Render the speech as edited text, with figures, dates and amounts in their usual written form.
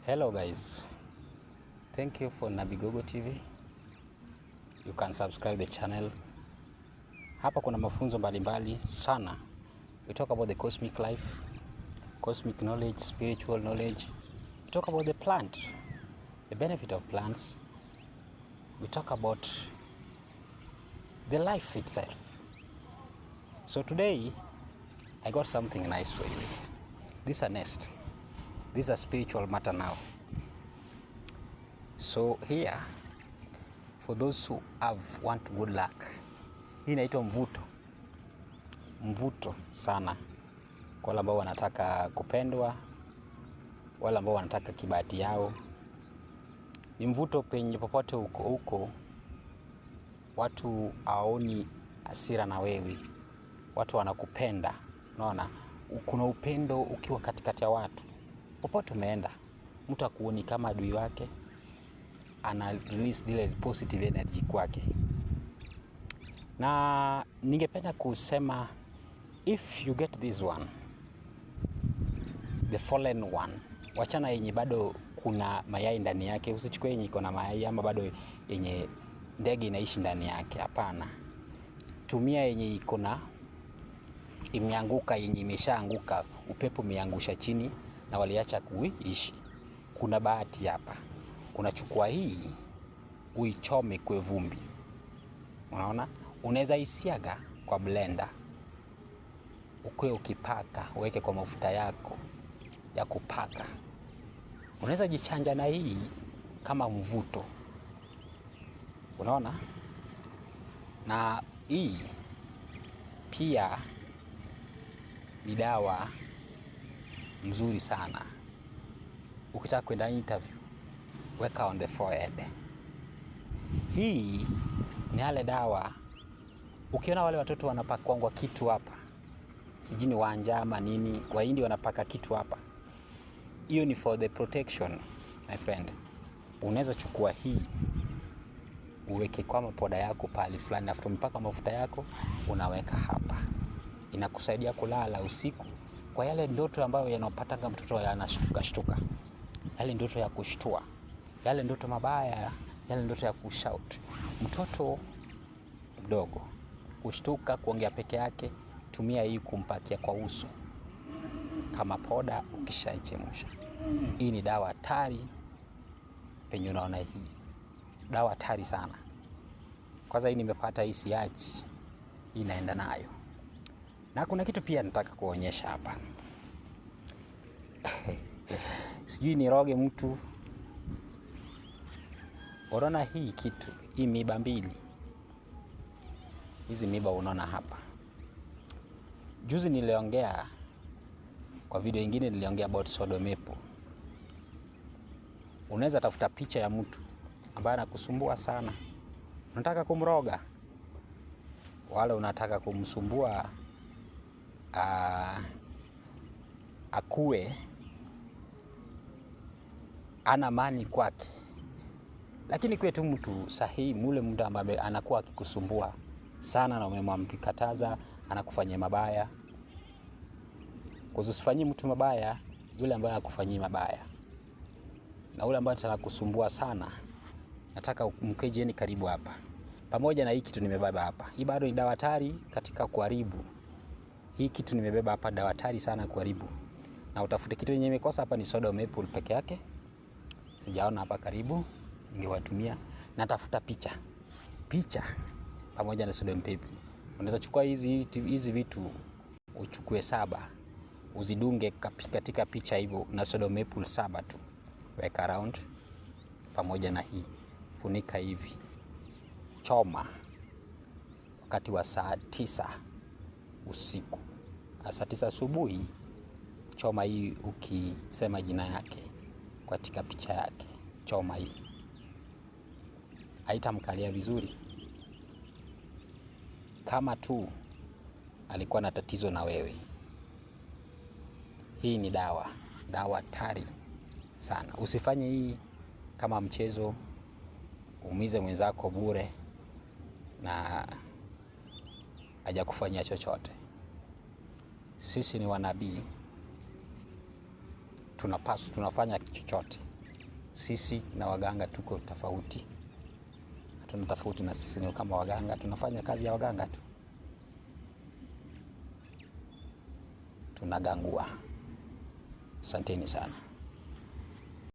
Hello guys, thank you for Nabigogo TV. You can subscribe the channel. Hapa kuna mafunzo mbalimbali sana. We talk about the cosmic life, cosmic knowledge, spiritual knowledge. We talk about the plant, the benefit of plants. We talk about the life itself. So today I got something nice for you. This is a nest. This is a spiritual matter now. So here, for those who want good luck, hii inaitwa mvuto. Mvuto sana kwa wale ambao wanataka kupendwa, wale ambao wanataka kibahati yao. Ni mvuto penye popote uko watu hawaoni hasira na wewe. Watu wanakupenda. Unaona? Kuna upendo ukiwa katikati ya watu. Popote umeenda, mtu akuoni kama adui wake, ana release ile positive energy kwake. Na ningependa kusema, if you get this one, the fallen one, wachana yenye bado kuna mayai ndani yake. Usichukue yenye iko na mayai ama bado yenye ndege inaishi ndani yake. Hapana. Tumia yenye iko na imeanguka, yenye imeshaanguka, upepo umeangusha chini na waliacha kuishi. Kuna bahati hapa. Unachukua hii, uichome kwa vumbi. Unaona? Unaweza isiaga kwa blender. Ukwe ukipaka, uweke kwa mafuta yako ya kupaka. Unaweza jichanja na hii kama mvuto. Unaona? Na hii pia ni dawa mzuri sana. Ukitaka kwenda interview, weka on the forehead. Hii ni yale dawa. Ukiona wale watoto wanapakwangwa kitu hapa, sijui ni wanja ama nini, Wahindi wanapaka kitu hapa, hiyo ni for the protection, my friend. Unaweza chukua hii uweke kwa mapoda yako pale fulani, after mpaka mafuta yako unaweka hapa. Inakusaidia kulala usiku kwa yale ndoto ambayo yanapatanga mtoto yanashtuka. Yale ndoto ya kushtua, yale ndoto mabaya, yale ndoto ya kushout. Mtoto mdogo kushtuka, kuongea peke yake, tumia hii kumpakia kwa uso kama poda ukishaichemsha. Hii ni dawa hatari. Penye unaona hii dawa hatari sana. Kwanza hii nimepata, hii siachi, hii naenda nayo. Na kuna kitu pia nataka kuonyesha hapa. Sijui niroge mtu. Unaona hii kitu, hii miba mbili. Hizi miba unaona hapa. Juzi niliongea kwa video nyingine, niliongea about Sodom Apple. Unaweza tafuta picha ya mtu ambaye anakusumbua sana. Unataka kumroga, wala unataka kumsumbua akue ana amani kwake. Lakini kwetu mtu sahihi, mule mtu ambaye anakuwa akikusumbua sana na umemkataza, anakufanyia mabaya. Kwa hiyo usifanyie mtu mabaya yule ambaye akufanyia mabaya. Na yule ambaye anakusumbua sana, nataka mkejeni karibu hapa. Pamoja na hii kitu nimebeba hapa. Hii bado ni dawa hatari katika kuharibu. Hii kitu nimebeba hapa, dawa hatari sana kuharibu. Na utafute kitu yenye imekosa hapa ni Sodom Apple peke yake. Sijaona hapa karibu, ningewatumia. Natafuta picha pamoja na Sodom Apple. Unaweza chukua hizi vitu, uchukue 7, uzidunge katika picha hivyo na Sodom Apple 7 tu. Weka around pamoja na hii. Funika hivi. Choma wakati wa saa 9 usiku. Saa 9 asubuhi, choma hii ukisema jina yake katika picha yake. Choma hii. Haitamkalia vizuri. Kama tu alikuwa na tatizo na wewe. Hii ni dawa hatari sana. Usifanye hii kama mchezo, uumize mwenzako bure na hajakufanyia chochote. Sisi ni wanabii. Tunapaswa tunafanya chochote Sisi na waganga tuko tofauti. Hatuna tofauti, na sisi ni kama waganga, tunafanya kazi ya waganga tu. Tunagangua. Asanteni sana.